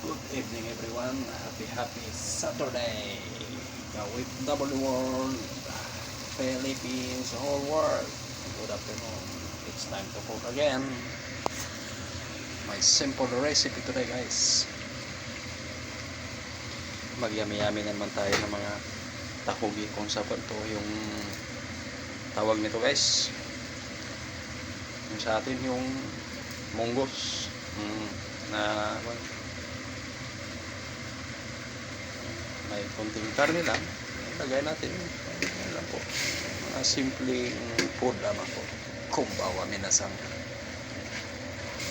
Good evening everyone. Happy Saturday. With W World, Philippines, whole world. Good afternoon. It's time to cook again. My simple recipe today guys. Magyami-yami naman tayo ng mga takugi kung sa to yung tawag nito guys. Yung sa atin yung munggos. Na may konting karne lang, lagay natin yan lang po, mga simpleng food lamang po. Kumbawa minasang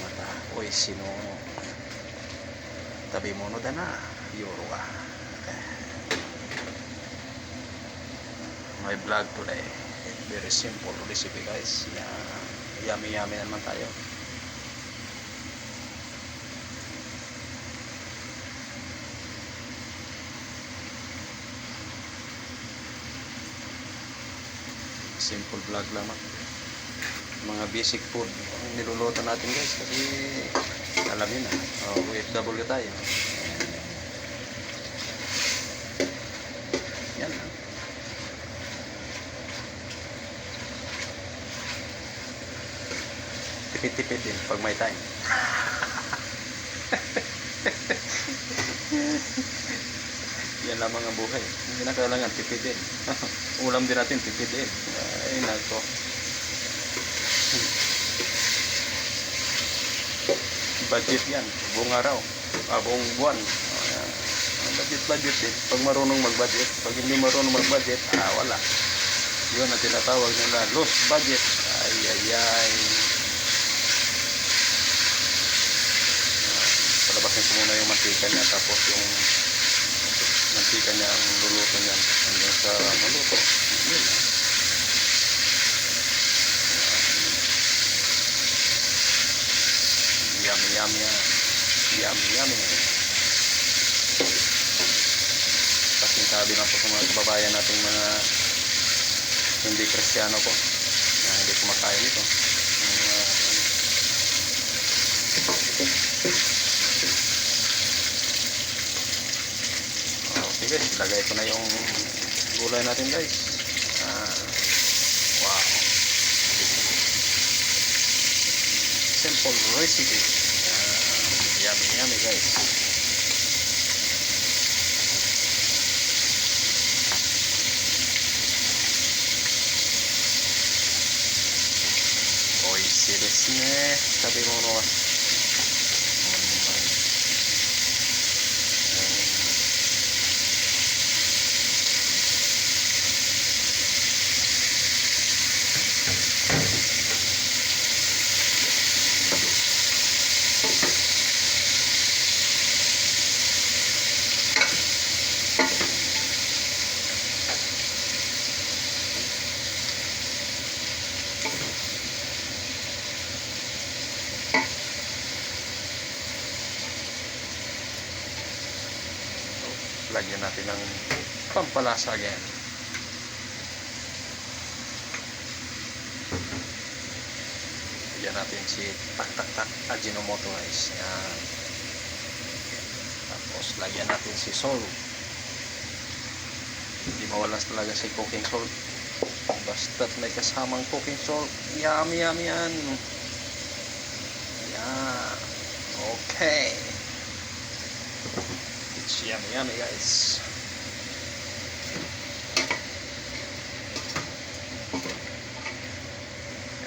mata oy sino tabi mo no dana yoro ka my vlog today. Very simple recipe guys, yummy naman tayo. Simple vlog lamang, mga basic food ang niluluto natin guys, kasi alam yun na OFW tayo. Yan lang, tipid-tipid din pag may time. Yan lamang ang buhay, hindi na kailangan tipidin. Ulam din natin tipidin. Ay nako, budget yan, buong araw, buong buwan. Budget din pag marunong mag-budget. Pag hindi marunong mag-budget, wala. Yun ang tinatawag nila lost budget. Ay palabasin ko muna yung mantika niya, tapos yung mantika niya ang luluto niyan hanggang sa maluto. Yun. Yummy. Pasintabi lang po sa mga kababayan nating mga hindi Kristiyano po na hindi kumakain ito. Okay guys, ilagay ko na yung gulay natin guys. Wow, simple recipe. Yummy guys. Oishi desu ne, tabemono wa. Lagyan natin ng pampalasa again. Lagyan natin si tak Ajinomoto guys. Yan. Tapos lagyan natin si salt. Hindi mawalas talaga si cooking salt. Basta't may kasamang cooking salt, yummy yan. Yan. Okay. It's yummy guys.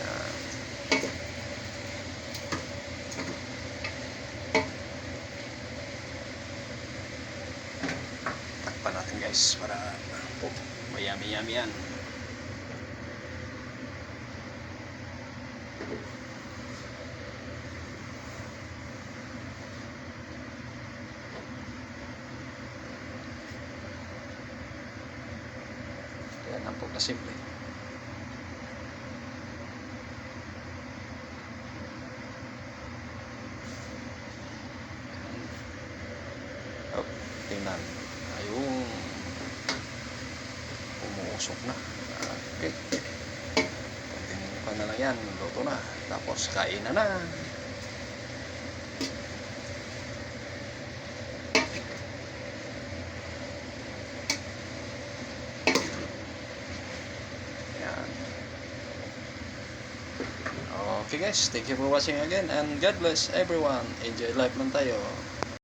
Yan. Takpan natin guys para yummy yan. Yan ang po kasimple. Tingnan. Ayun. Umuusok na. Okay. Tingnan pa na lang yan. Luto na. Tapos kain na. Okay guys, thank you for watching again and God bless everyone. Enjoy life man tayo.